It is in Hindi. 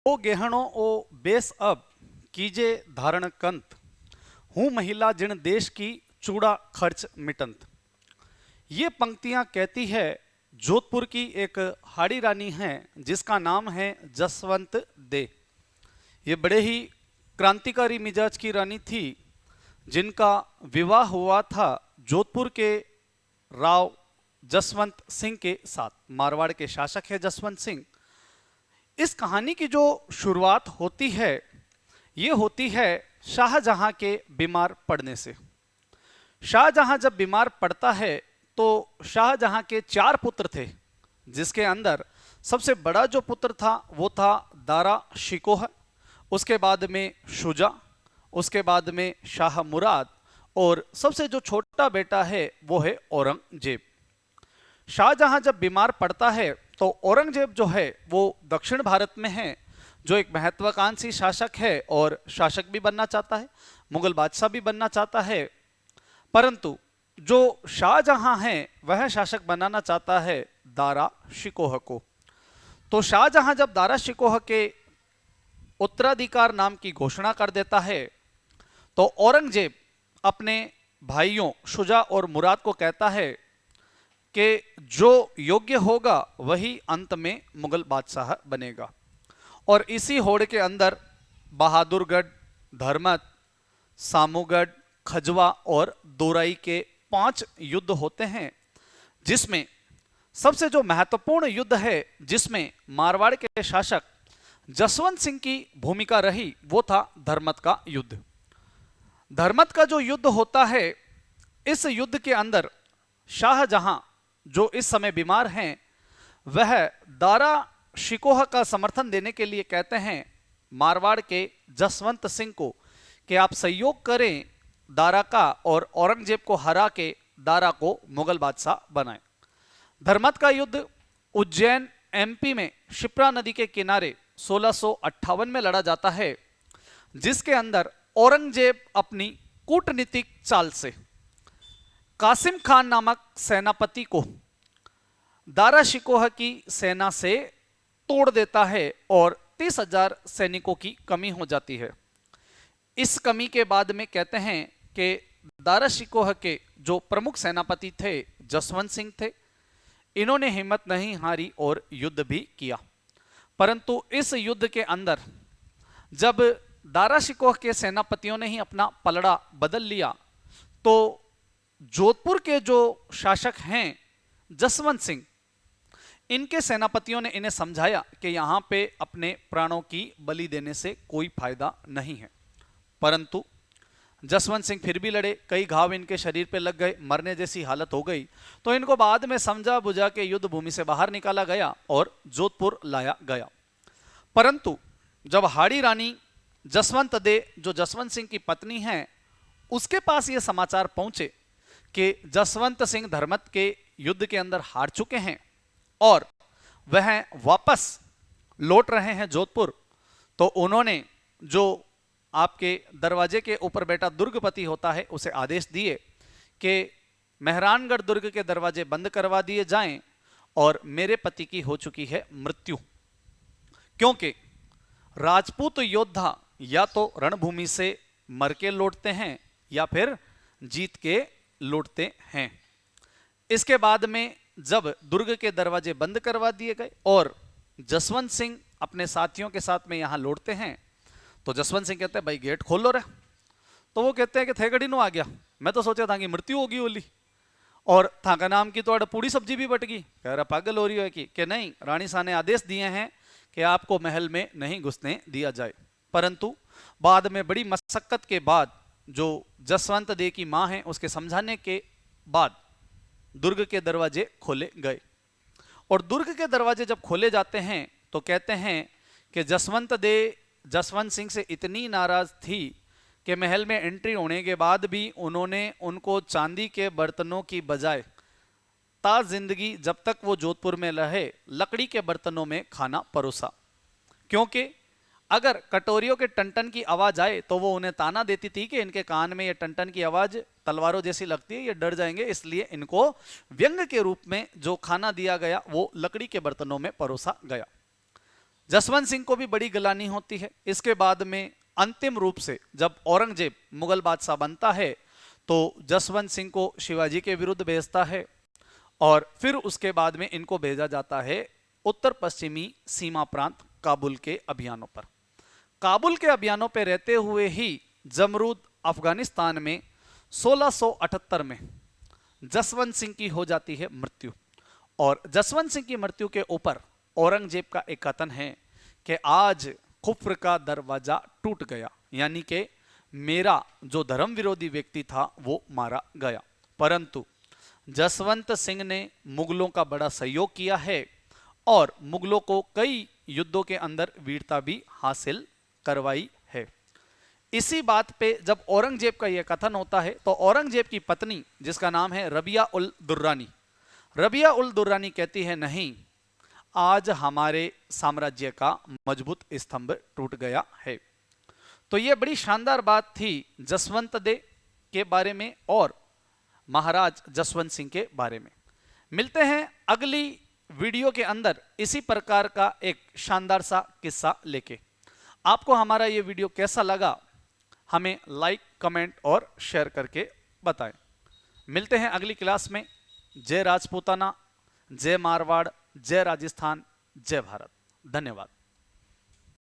ओ गेहणो ओ बेस अब कीजे धारण कंत हूँ महिला जिन देश की चूड़ा खर्च मिटंत। ये पंक्तियां कहती है जोधपुर की एक हाड़ी रानी है जिसका नाम है जसवंत दे। ये बड़े ही क्रांतिकारी मिजाज की रानी थी जिनका विवाह हुआ था जोधपुर के राव जसवंत सिंह के साथ। मारवाड़ के शासक है जसवंत सिंह। इस कहानी की जो शुरुआत होती है ये होती है शाहजहां के बीमार पड़ने से। शाहजहां जब बीमार पड़ता है तो शाहजहां के 4 पुत्र थे जिसके अंदर सबसे बड़ा जो पुत्र था वो था दारा शिकोह, उसके बाद में शुजा, उसके बाद में शाह मुराद और सबसे जो छोटा बेटा है वो है औरंगजेब। शाहजहां जब बीमार पड़ता है तो औरंगजेब जो है वो दक्षिण भारत में है, जो एक महत्वाकांक्षी शासक है और शासक भी बनना चाहता है, मुगल बादशाह भी बनना चाहता है। परंतु जो शाहजहां है वह शासक बनाना चाहता है दारा शिकोह को। तो शाहजहां जब दारा शिकोह के उत्तराधिकार नाम की घोषणा कर देता है तो औरंगजेब अपने भाइयों शुजा और मुराद को कहता है कि जो योग्य होगा वही अंत में मुगल बादशाह बनेगा। और इसी होड़ के अंदर बहादुरगढ़, धर्मत, सामूगढ़, खजवा और दोराई के 5 युद्ध होते हैं जिसमें सबसे जो महत्वपूर्ण युद्ध है जिसमें मारवाड़ के शासक जसवंत सिंह की भूमिका रही वो था धर्मत का युद्ध। धर्मत का जो युद्ध होता है इस युद्ध के अंदर शाहजहां जो इस समय बीमार हैं वह दारा शिकोह का समर्थन देने के लिए कहते हैं मारवाड़ के जसवंत सिंह को कि आप सहयोग करें दारा का और औरंगजेब को हरा के दारा को मुगल बादशाह बनाएं। धर्मत का युद्ध उज्जैन एमपी में शिप्रा नदी के किनारे 1658 में लड़ा जाता है जिसके अंदर औरंगजेब अपनी कूटनीतिक चाल से कासिम खान नामक सेनापति को दारा शिकोह की सेना से तोड़ देता है और 30,000 सैनिकों की कमी हो जाती है। इस कमी के बाद में कहते हैं कि दारा शिकोह के जो प्रमुख सेनापति थे जसवंत सिंह थे, इन्होंने हिम्मत नहीं हारी और युद्ध भी किया। परंतु इस युद्ध के अंदर जब दारा शिकोह के सेनापतियों ने ही अपना पलड़ा बदल लिया तो जोधपुर के जो शासक हैं जसवंत सिंह, इनके सेनापतियों ने इन्हें समझाया कि यहाँ पे अपने प्राणों की बलि देने से कोई फायदा नहीं है। परंतु जसवंत सिंह फिर भी लड़े, कई घाव इनके शरीर पे लग गए, मरने जैसी हालत हो गई। तो इनको बाद में समझा बुझा के युद्ध भूमि से बाहर निकाला गया और जोधपुर लाया गया। परंतु जब हाड़ी रानी जसवंत दे जो जसवंत सिंह की पत्नी है उसके पास ये समाचार पहुंचे कि जसवंत सिंह धर्मत के युद्ध के अंदर हार चुके हैं और वह वापस लौट रहे हैं जोधपुर, तो उन्होंने जो आपके दरवाजे के ऊपर बैठा दुर्गपति होता है उसे आदेश दिए कि मेहरानगढ़ दुर्ग के दरवाजे बंद करवा दिए जाएं और मेरे पति की हो चुकी है मृत्यु। क्योंकि राजपूत योद्धा या तो रणभूमि से मर के लौटते हैं या फिर जीत के लौटते हैं। इसके बाद में जब दुर्ग के दरवाजे बंद करवा दिए गए और जसवंत सिंह अपने साथियों के साथ में यहां लौटते हैं तो जसवंत सिंह कहते हैं भाई गेट खोल लो रे। तो वो कहते हैं कि थे गड़ी नो आ गया, मैं तो सोचा था कि मृत्यु होगी ओली और था का नाम की तो पूरी सब्जी भी बट गई। कह रहा पागल हो रही है कि नहीं, रानी साहब ने आदेश दिए हैं कि आपको महल में नहीं घुसने दिया जाए। परंतु बाद में बड़ी मशक्कत के बाद जो जसवंत दे की मां है उसके समझाने के बाद दुर्ग के दरवाजे खोले गए। और दुर्ग के दरवाजे जब खोले जाते हैं तो कहते हैं कि जसवंत सिंह से इतनी नाराज थी कि महल में एंट्री होने के बाद भी उन्होंने उनको चांदी के बर्तनों की बजाय ता जिंदगी जब तक वो जोधपुर में रहे लकड़ी के बर्तनों में खाना परोसा। क्योंकि अगर कटोरियों के टन की आवाज आए तो वो उन्हें ताना देती थी कि इनके कान में ये टन की आवाज तलवारों जैसी लगती है, ये डर जाएंगे, इसलिए इनको व्यंग के रूप में जो खाना दिया गया वो लकड़ी के बर्तनों में परोसा गया। जसवंत सिंह को भी बड़ी गिलानी होती है। इसके बाद में अंतिम रूप से जब औरंगजेब मुगल बादशाह बनता है तो जसवंत सिंह को शिवाजी के विरुद्ध भेजता है और फिर उसके बाद में इनको भेजा जाता है उत्तर पश्चिमी सीमा प्रांत काबुल के अभियानों पर। काबुल के अभियानों पर रहते हुए ही जमरूद अफगानिस्तान में 1678 में जसवंत सिंह की हो जाती है मृत्यु। और जसवंत सिंह की मृत्यु के ऊपर औरंगजेब का एक कथन है कि आज कुफ्र का दरवाजा टूट गया, यानी कि मेरा जो धर्म विरोधी व्यक्ति था वो मारा गया। परंतु जसवंत सिंह ने मुगलों का बड़ा सहयोग किया है और मुगलों को कई युद्धों के अंदर वीरता भी हासिल करवाई है। इसी बात पे जब औरंगजेब का यह कथन होता है तो औरंगजेब की पत्नी जिसका नाम है रबिया उल दुर्रानी, रबिया उल दुर्रानी कहती है नहीं, आज हमारे साम्राज्य का मजबूत स्तंभ टूट गया है। तो यह बड़ी शानदार बात थी जसवंत दे के बारे में और महाराज जसवंत सिंह के बारे में। मिलते हैं अगली वीडियो के अंदर इसी प्रकार का एक शानदार सा किस्सा लेके। आपको हमारा ये वीडियो कैसा लगा हमें लाइक, कमेंट और शेयर करके बताएं। मिलते हैं अगली क्लास में। जय राजपूताना, जय मारवाड़, जय राजस्थान, जय भारत। धन्यवाद।